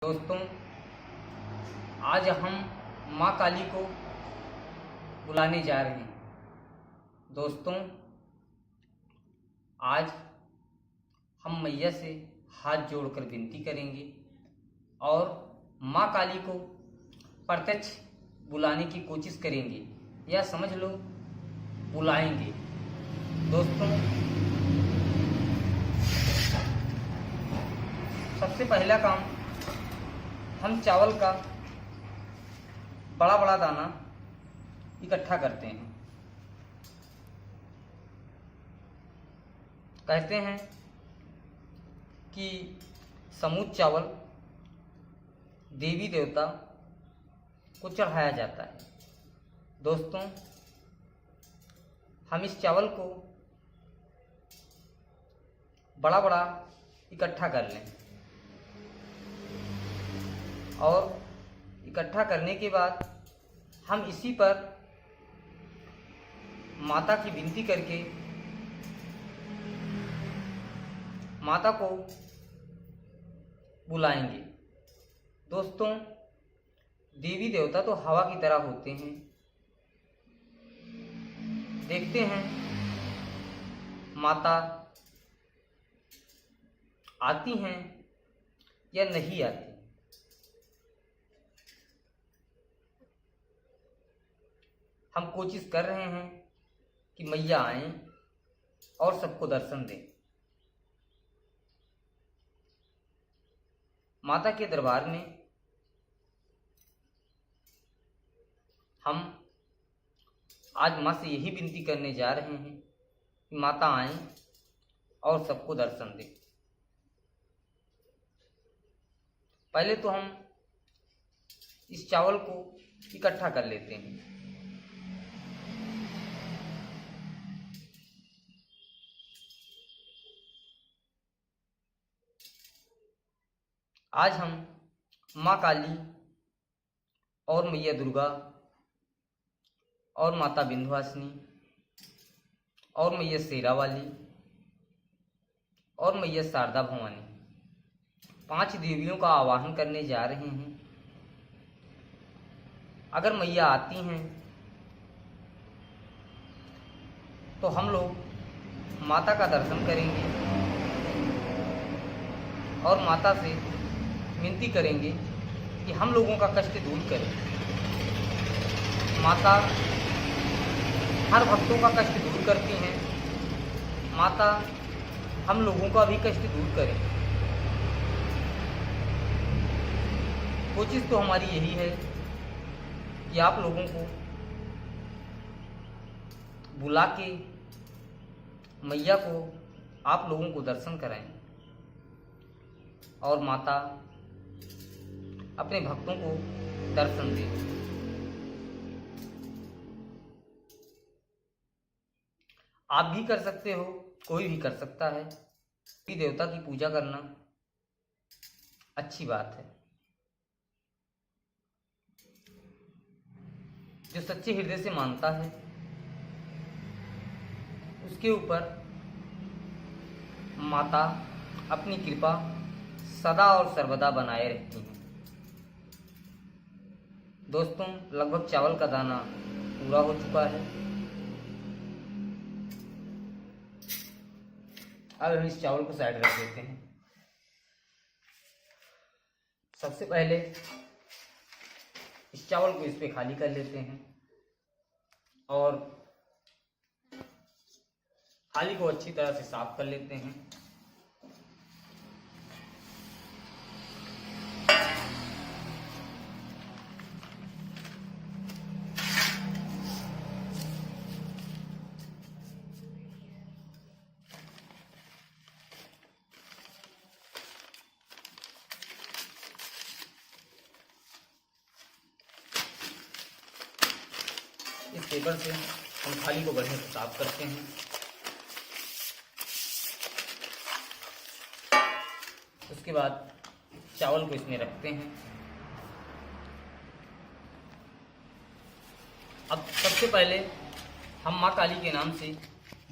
दोस्तों, आज हम माँ काली को बुलाने जा रहे हैं। दोस्तों, आज हम मैया से हाथ जोड़कर विनती करेंगे और माँ काली को प्रत्यक्ष बुलाने की कोशिश करेंगे, या समझ लो बुलाएंगे। दोस्तों, सबसे पहला काम, हम चावल का बड़ा बड़ा दाना इकट्ठा करते हैं। कहते हैं कि समूच चावल देवी देवता को चढ़ाया जाता है। दोस्तों, हम इस चावल को बड़ा बड़ा इकट्ठा कर लें और इकट्ठा करने के बाद हम इसी पर माता की विनती करके माता को बुलाएंगे। दोस्तों, देवी देवता तो हवा की तरह होते हैं। देखते हैं माता आती हैं या नहीं आती। हम कोशिश कर रहे हैं कि मैया आएं और सबको दर्शन दें। माता के दरबार में हम आज माँ से यही विनती करने जा रहे हैं कि माता आएं और सबको दर्शन दें। पहले तो हम इस चावल को इकट्ठा कर लेते हैं। आज हम माँ काली और मैया दुर्गा और माता विंध्यवासिनी और मैया शेरावाली और मैया शारदा भवानी 5 देवियों का आवाहन करने जा रहे हैं। अगर मैया आती हैं तो हम लोग माता का दर्शन करेंगे और माता से विनती करेंगे कि हम लोगों का कष्ट दूर करें। माता हर भक्तों का कष्ट दूर करती हैं। माता हम लोगों का भी कष्ट दूर करें। कोशिश तो हमारी यही है कि आप लोगों को बुला के मैया को आप लोगों को दर्शन कराएं और माता अपने भक्तों को दर्शन दे। आप भी कर सकते हो, कोई भी कर सकता है। देवी देवता की पूजा करना अच्छी बात है। जो सच्चे हृदय से मानता है उसके ऊपर माता अपनी कृपा सदा और सर्वदा बनाए रहती हैं। दोस्तों, लगभग चावल का दाना पूरा हो चुका है। अब हम इस चावल को साइड रख देते हैं। सबसे पहले इस चावल को इस पे खाली कर लेते हैं और थाली को अच्छी तरह से साफ कर लेते हैं। इस पेपर से हम थाली को बढ़िया से साफ करते हैं। उसके बाद चावल को इसमें रखते हैं। अब सबसे पहले हम माँ काली के नाम से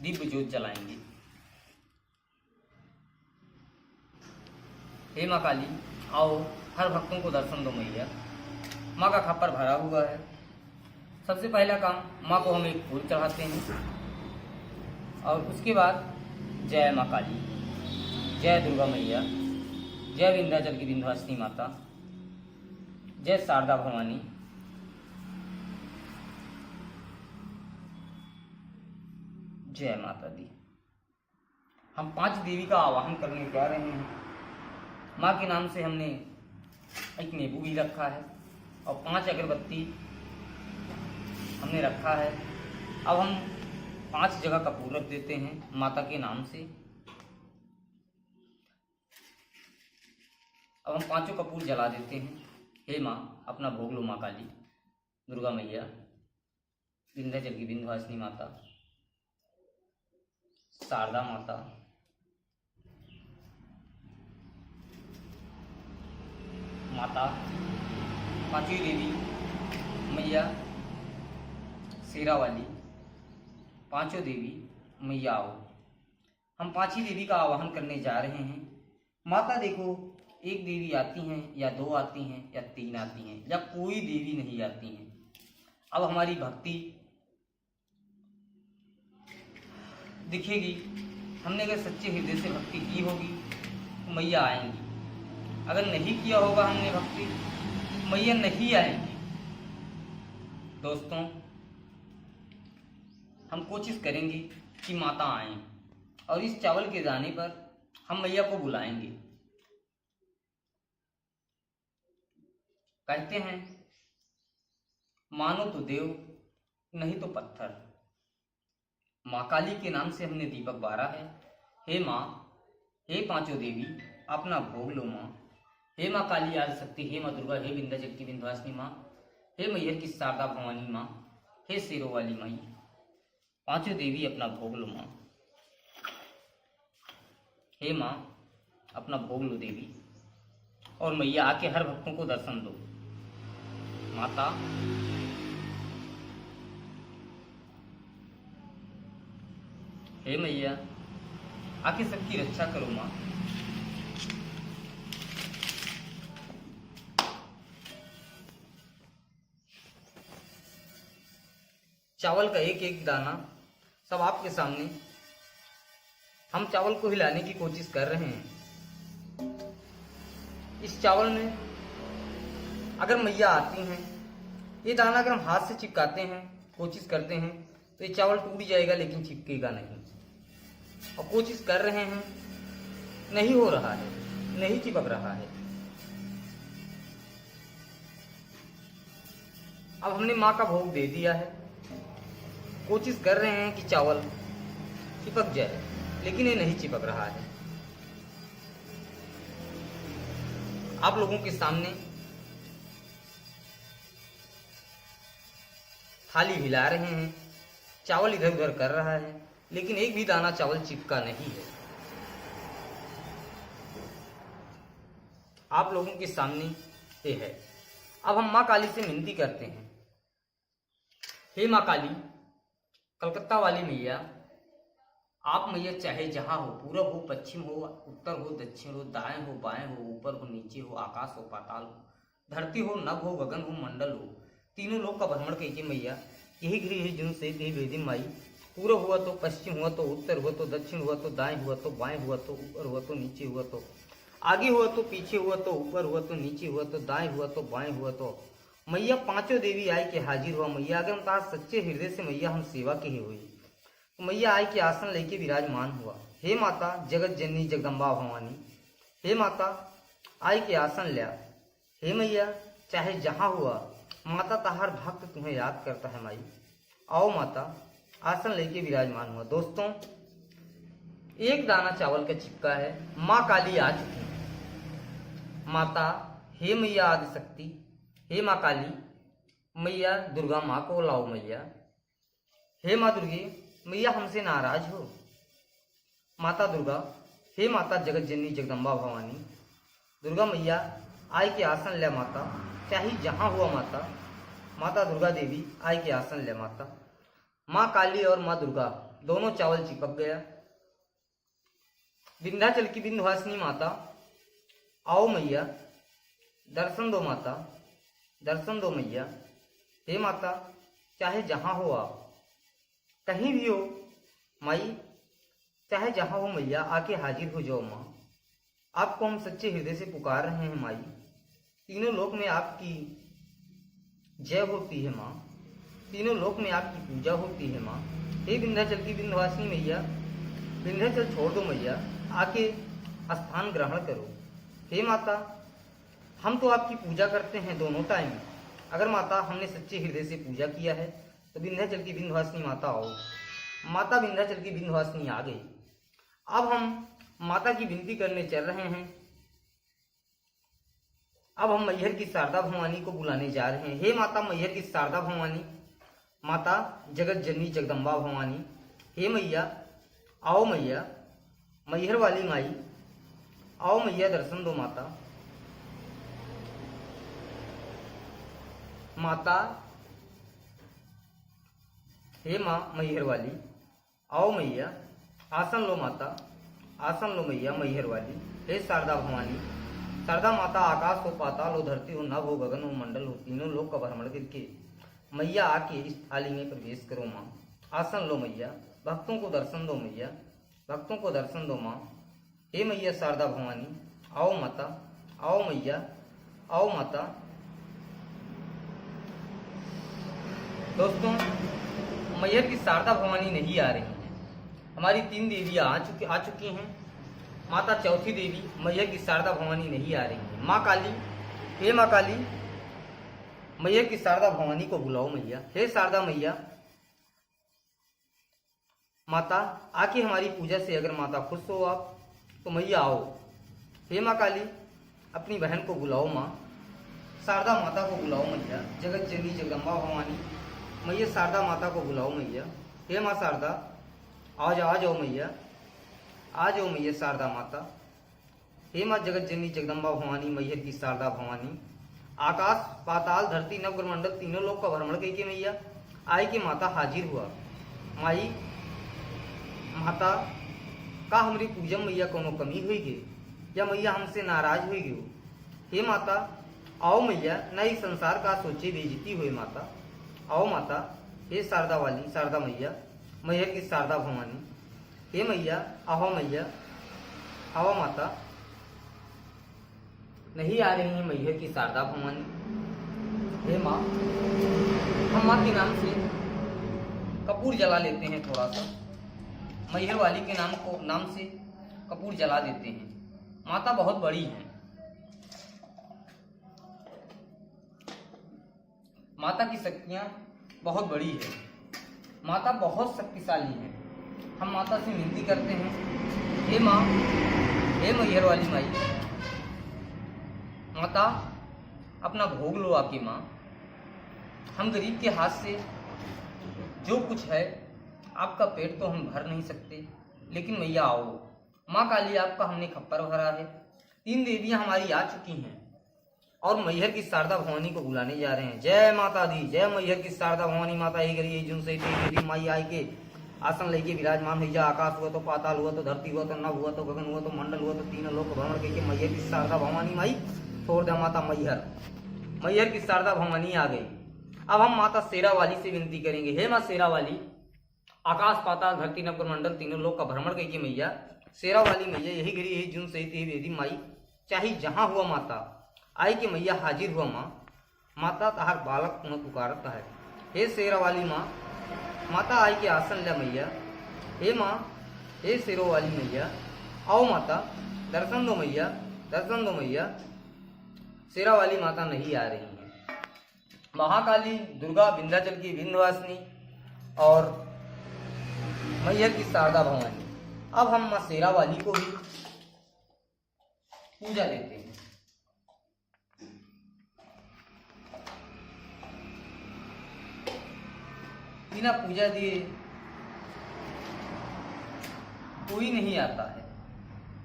दिव्य ज्योत जलाएंगे। हे माँ काली, आओ हर भक्तों को दर्शन दो मैया। माँ का खापर भरा हुआ है। सबसे पहला काम, माँ को हम एक फूल चढ़ाते हैं और उसके बाद जय माँ काली, जय दुर्गा मैया, जय विंध्याचल की विंध्यवासिनी माता, जय शारदा भवानी, जय माता दी। हम 5 देवी का आवाहन करने जा रहे हैं। माँ के नाम से हमने एक नींबू भी रखा है और 5 अगरबत्ती हमने रखा है। अब हम 5 जगह कपूर रख देते हैं माता के नाम से। अब हम 5 कपूर जला देते हैं। हे माँ, अपना भोग लो माँ काली, दुर्गा मैया, विंध्याचल की विंध्यवासिनी माता, शारदा माता, माता, 5वीं देवी मैया शेरा वाली, 5 देवी मैया आओ। हम 5 ही देवी का आवाहन करने जा रहे हैं। माता देखो, एक देवी आती हैं या 2 आती हैं या 3 आती हैं या कोई देवी नहीं आती हैं। अब हमारी भक्ति दिखेगी। हमने अगर सच्चे हृदय से भक्ति की होगी तो मैया आएंगी। अगर नहीं किया होगा हमने भक्ति, मैया नहीं आएंगी। दोस्तों, हम कोशिश करेंगे कि माता आए और इस चावल के दाने पर हम मैया को बुलाएंगे। कहते हैं, मानो तो देव, नहीं तो पत्थर। माँ काली के नाम से हमने दीपक बारा है। हे माँ, हे 5 देवी, अपना भोग लो माँ। हे माँ काली आदि शक्ति, हे माँ दुर्गा, हे विंध्याचल की विंध्यवासिनी माँ, हे मैहर की शारदा भवानी माँ, हे शेरों वाली माई, 5 देवी अपना भोग लो माँ। हे माँ, अपना भोग लो देवी। और मैया आके हर भक्तों को दर्शन दो। माता, हे मैया, आके सबकी रक्षा करो माँ। चावल का एक एक दाना सब आपके सामने, हम चावल को हिलाने की कोशिश कर रहे हैं। इस चावल में अगर मैया आती हैं, ये दाना अगर हम हाथ से चिपकाते हैं, कोशिश करते हैं, तो ये चावल टूट जाएगा लेकिन चिपकेगा नहीं। और कोशिश कर रहे हैं, नहीं हो रहा है, नहीं चिपक रहा है। अब हमने माँ का भोग दे दिया है। कोशिश कर रहे हैं कि चावल चिपक जाए, लेकिन ये नहीं चिपक रहा है। आप लोगों के सामने थाली हिला रहे हैं, चावल इधर उधर कर रहा है, लेकिन एक भी दाना चावल चिपका नहीं है। आप लोगों के सामने ये है। अब हम माँ काली से विनती करते हैं। हे माँ काली, कलकत्ता वाली मैया, आप मैया चाहे जहां हो, पूरब हो, पश्चिम हो, उत्तर हो, दक्षिण हो, दाएं हो, बाएं हो, ऊपर हो, नीचे हो, आकाश हो, पाताल हो, धरती हो, नभ हो, गगन हो, मंडल हो, तीनों लोग का भ्रमण कीजिए मैया। यही गृह है जुन से यही वेदी माई। पूरब हुआ तो पश्चिम हुआ तो उत्तर हुआ तो दक्षिण हुआ तो दाएं हुआ तो बाएं हुआ तो ऊपर हुआ तो नीचे हुआ तो आगे हुआ तो पीछे हुआ तो ऊपर हुआ तो नीचे हुआ तो दाएं हुआ तो बाएं हुआ तो मैया 5 देवी आई के हाजिर हुआ मैया। अगर हम तार सच्चे हृदय से मैया हम सेवा के ही हुई तो मैया आई के आसन लेके विराजमान हुआ। हे माता जगत जननी जगदम्बा भवानी, हे माता आई के आसन लिया। हे मैया, चाहे जहां हुआ, माता ताहर भक्त तुम्हें याद करता है माई। आओ माता, आसन लेके विराजमान हुआ। दोस्तों, एक दाना चावल का चिपका है। माँ काली आ चुकी है। माता, हे मैया आदि शक्ति, हे माँ काली, मैया दुर्गा माँ को लाओ मैया। हे माँ दुर्गे, मैया हमसे नाराज हो। माता दुर्गा, हे माता जगत जननी जगदम्बा भवानी, दुर्गा मैया आई के आसन ले माता। चाहे जहां हुआ माता, माता दुर्गा देवी आई के आसन ले माता। माँ काली और माँ दुर्गा दोनों चावल चिपक गया। विंध्याचल की विंध्यवासिनी माता, आओ मैया, दर्शन दो माता, दर्शन दो मैया। हे माता, चाहे जहाँ हो आप, कहीं भी हो माई, चाहे जहाँ हो मैया, आके हाजिर हो जाओ माँ। आपको हम सच्चे हृदय से पुकार रहे हैं माई। तीनों लोक में आपकी जय होती है माँ, तीनों लोक में आपकी पूजा होती है माँ। हे विंध्याचल की विंध्यवासिनी मैया, विंध्याचल छोड़ दो मैया, आके स्थान ग्रहण करो। हे माता, हम तो आपकी पूजा करते हैं दोनों टाइम। अगर माता हमने सच्चे हृदय से पूजा किया है तो विंध्याचल की विंध्यवासिनी माता आओ। माता विंध्याचल की विंध्यवासिनी आ गई। अब हम माता की विनती करने चल रहे हैं। अब हम मैहर की शारदा भवानी को बुलाने जा रहे हैं। हे माता मैहर की शारदा भवानी, माता जगत जननी जगदम्बा भवानी, हे मैया आओ मैया, मैहर वाली माई आओ मैया, दर्शन दो माता। माता हे माँ मैहर वाली आओ मैया, आसन लो माता, आसन लो मैया मैहर वाली। हे शारदा भवानी, शारदा माता, आकाश हो पाताल हो, धरती हो, नभ हो, गगन हो, मंडल हो, तीनों लोक का भ्रमण करके मैया आके इस थाली में प्रवेश करो माँ। आसन लो मैया, भक्तों को दर्शन दो मैया, भक्तों को दर्शन दो माँ। हे मैया शारदा भवानी आओ माता, आओ मैया, आओ माता। दोस्तों, मैहर की शारदा भवानी नहीं आ रही हैं। हमारी 3 देवियां आ चुकी हैं। माता चौथी देवी मैहर की शारदा भवानी नहीं आ रही है। माँ काली, हे माँ काली, मैहर की शारदा भवानी को बुलाओ मैया। हे शारदा मैया, माता आके हमारी पूजा से अगर माता खुश हो आप तो मैया आओ। हे माँ काली, अपनी बहन को बुलाओ माँ, शारदा माता को बुलाओ मैया, जगत जननी जगदम्बा भवानी मैया शारदा माता को बुलाओ मैया। हे माँ शारदा, आ जाओ मैया, आ जाओ मैया शारदा माता। हे माँ जगत जननी जगदम्बा भवानी मैहर की शारदा भवानी, आकाश पाताल धरती नवग्रह मंडल तीनों लोग का भ्रमण करके मैया आए के माता हाजिर हुआ। माई माता का हमारी पूजा मैया कोनो कमी हुई गे या मैया हमसे नाराज हुई गई। हे माता आओ मैया, न इस संसार का सोचे बेइज्जती हुई माता आओ माता। हे शारदा वाली शारदा मैया मैहर की शारदा भवानी, हे मैया आओ मैया, आओ माता। नहीं आ रही है मैहर की शारदा भवानी। हे माँ, हम माँ के नाम से कपूर जला लेते हैं थोड़ा सा, मैहर वाली के नाम से कपूर जला देते हैं। माता बहुत बड़ी है, माता की शक्तियाँ बहुत बड़ी है, माता बहुत शक्तिशाली है। हम माता से विनती करते हैं, हे माँ, हे मैहर वाली माई, माता अपना भोग लो आके माँ। हम गरीब के हाथ से जो कुछ है, आपका पेट तो हम भर नहीं सकते, लेकिन मैया आओ। माँ काली, आपका हमने खप्पर भरा है। 3 देवियां हमारी आ चुकी हैं और मैहर की शारदा भवानी को बुलाने जा रहे हैं। जय माता दी, जय मैहर की शारदा भवानी माता। ही करिए जुन से माई आई के आसन लेके विराजमान हुई जा। आकाश हुआ तो पाताल हुआ तो धरती हुआ तो नभ हुआ तो गगन हुआ तो मंडल हुआ तो तीनों लोक भ्रमण करके मैहर की शारदा भवानी माई छोड़ दे माता मैहर। मैहर की शारदा भवानी आ गई। अब हम माता शेरा वाली से विनती करेंगे। हे माँ शेरा वाली, आकाश पाताल धरती नभ मंडल तीनों लोक का भ्रमण करके मैया शेरा वाली मैया यही गिरी यही जुन सही तेही वेदी माई, चाहे जहाँ हुआ माता आई कि मैया हाजिर हुआ माँ। माता तहार बालक पुनः पुकारता है। हे शेरा वाली माँ, माता आई के आसन ले मैया। हे माँ, हे शेरो वाली मैया आओ माता, दर्शन दो मैया, दर्शन दो मैया। शेरा वाली माता नहीं आ रही है। महाकाली, दुर्गा, विंध्याचल की विंध्यवासिनी और मैहर की शारदा भवानी। अब हम माँ शेरा वाली को भी पूजा देते हैं। बिना पूजा दिए कोई नहीं आता है।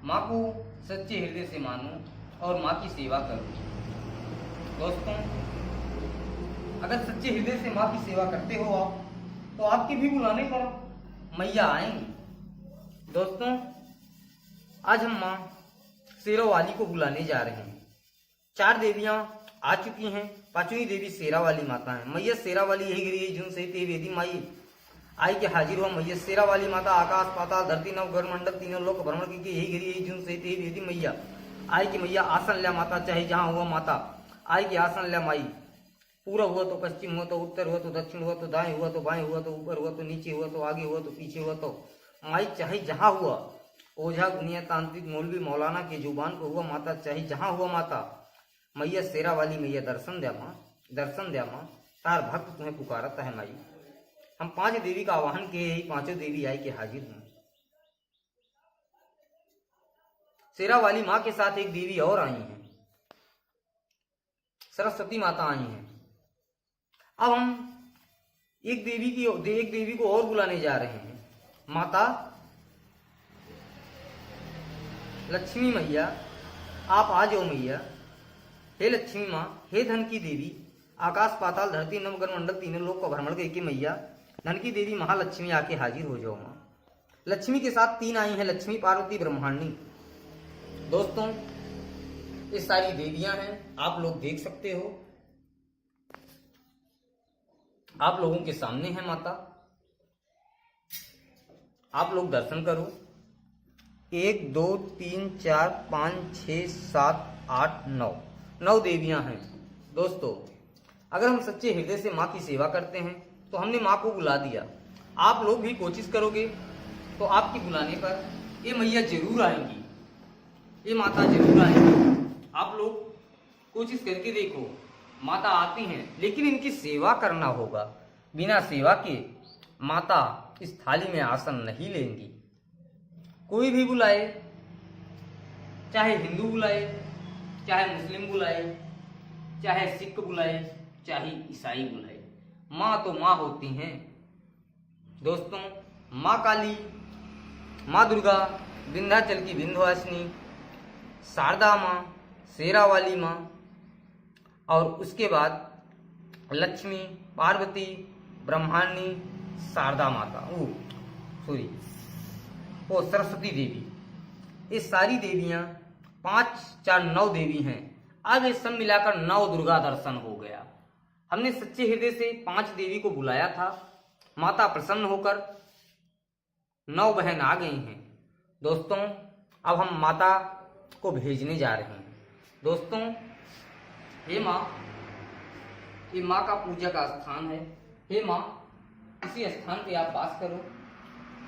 माँ को सच्चे हृदय से मानो और माँ की सेवा करो। दोस्तों, अगर सच्चे हृदय से माँ की सेवा करते हो आप, तो आपके भी बुलाने पर मैया आएंगी। दोस्तों, आज हम माँ शेरा वाली को बुलाने जा रहे हैं। 4 देवियां आ चुकी हैं। 5वीं देवी शेरा वाली माता है। मैया शेरा वाली यही गिरी जुन से ते वेदी माई आई के हाजिर हुआ। मैया शेरा वाली माता आकाश पाताल धरती नव गढ़ मंडल तीनों लोक भ्रमण की यही गिरी यही जुन से ते वेदी मैया आई कि मैया आसन लिया माता चाहे जहां हुआ माता आई कि आसन लिया माई। पूरा हुआ तो पश्चिम हुआ तो उत्तर हुआ तो दक्षिण हुआ तो दाएं हुआ तो बाएं हुआ तो ऊपर हुआ तो नीचे हुआ तो आगे हुआ तो पीछे हुआ तो माई चाहे जहां हुआ। ओझा गुनिया तांत्रिक मौलवी मौलाना के जुबान को हुआ माता चाहे जहां हुआ माता। मैया शेरा वाली मैया दर्शन दया माँ, दर्शन दया माँ, तार भक्त तुम्हें पुकारता है माई। हम 5 देवी का आवाहन किए ही 5 देवी आई के हाजिर हूं। शेरा वाली माँ के साथ एक देवी और आई है, सरस्वती माता आई हैं। अब हम एक देवी को और बुलाने जा रहे हैं। माता लक्ष्मी मैया आप आ जाओ मैया। हे लक्ष्मी माँ, हे धन की देवी, आकाश पाताल धरती नवगण मंडल तीनों लोक को भ्रमण करके मैया धन की देवी महालक्ष्मी आके हाजिर हो जाओ माँ। लक्ष्मी के साथ 3 आई हैं, लक्ष्मी पार्वती ब्रह्मांडी। दोस्तों ये सारी देवियां हैं, आप लोग देख सकते हो, आप लोगों के सामने है माता। आप लोग दर्शन करो। 1 2 3 4 5 6 7 8 9 देवियां हैं। दोस्तों अगर हम सच्चे हृदय से माँ की सेवा करते हैं तो हमने माँ को बुला दिया। आप लोग भी कोशिश करोगे तो आपके बुलाने पर ये मैया जरूर आएंगी, ये माता जरूर आएंगी। आप लोग कोशिश करके देखो, माता आती हैं लेकिन इनकी सेवा करना होगा। बिना सेवा के माता इस थाली में आसन नहीं लेंगी। कोई भी बुलाए, चाहे हिंदू बुलाए, चाहे मुस्लिम बुलाए, चाहे सिख बुलाए, चाहे ईसाई बुलाए, माँ तो माँ होती हैं। दोस्तों माँ काली, माँ दुर्गा, विंध्याचल की विंध्यवासिनी, शारदा माँ, शेरा वाली माँ और उसके बाद लक्ष्मी, पार्वती, ब्रह्मांडी, शारदा माता, सरस्वती देवी, ये सारी देवियां 5 4 9 देवी हैं। अब ये सब मिलाकर 9 दुर्गा दर्शन हो गया। हमने सच्चे हृदय से 5 देवी को बुलाया था। माता प्रसन्न होकर 9 बहन आ गई हैं। दोस्तों अब हम माता को भेजने जा रहे हैं। दोस्तों हे माँ, ये माँ का पूजा का स्थान है। हे माँ, इसी स्थान पे आप वास करो।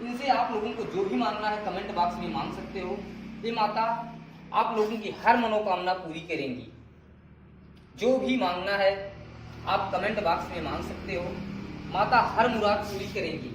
इनसे आप लोगों को जो भी मांगना है कमेंट बॉक्स में मांग सकते हो। ये माता आप लोगों की हर मनोकामना पूरी करेंगी। जो भी मांगना है आप कमेंट बॉक्स में मांग सकते हो। माता हर मुराद पूरी करेंगी।